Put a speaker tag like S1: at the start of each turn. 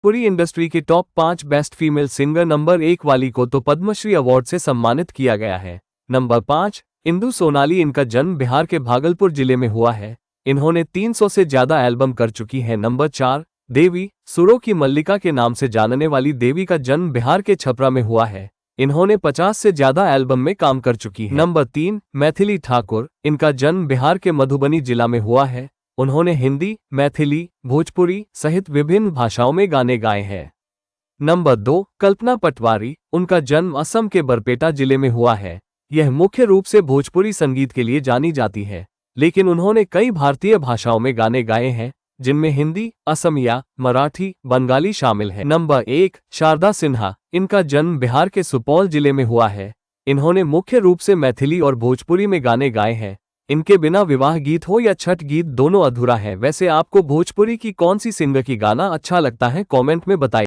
S1: पूरी इंडस्ट्री के top 5 best female singer. Number 1 वाली को तो पद्मश्री अवार्ड से सम्मानित किया गया है। नंबर 5 इंदु सोनाली। इनका जन्म बिहार के भागलपुर जिले में हुआ है। इन्होंने 300 से ज्यादा एल्बम कर चुकी हैं। नंबर 4 देवी। सुरों की मल्लिका के नाम से जानने वाली देवी का जन्म बिहार के छपरा में हुआ है। इन्होंने 50 से ज्यादा एल्बम में काम कर चुकी हैं। नंबर 3 मैथिली ठाकुर। इनका जन्म बिहार के मधुबनी जिला में हुआ है। उन्होंने हिंदी, मैथिली, भोजपुरी सहित विभिन्न भाषाओं में गाने गाए हैं। नंबर 2 कल्पना पटवारी। उनका जन्म असम के बरपेटा जिले में हुआ है। यह मुख्य रूप से भोजपुरी संगीत के लिए जानी जाती है, लेकिन उन्होंने कई भारतीय भाषाओं में गाने गाए हैं, जिनमें हिंदी, असमिया, मराठी, बंगाली शामिल है। नंबर 1 शारदा सिन्हा। इनका जन्म बिहार के सुपौल जिले में हुआ है। इन्होंने मुख्य रूप से मैथिली और भोजपुरी में गाने गाए हैं। इनके बिना विवाह गीत हो या छठ गीत दोनों अधूरा है। वैसे आपको भोजपुरी की कौन सी सिंगर की गाना अच्छा लगता है, कमेंट में बताइए।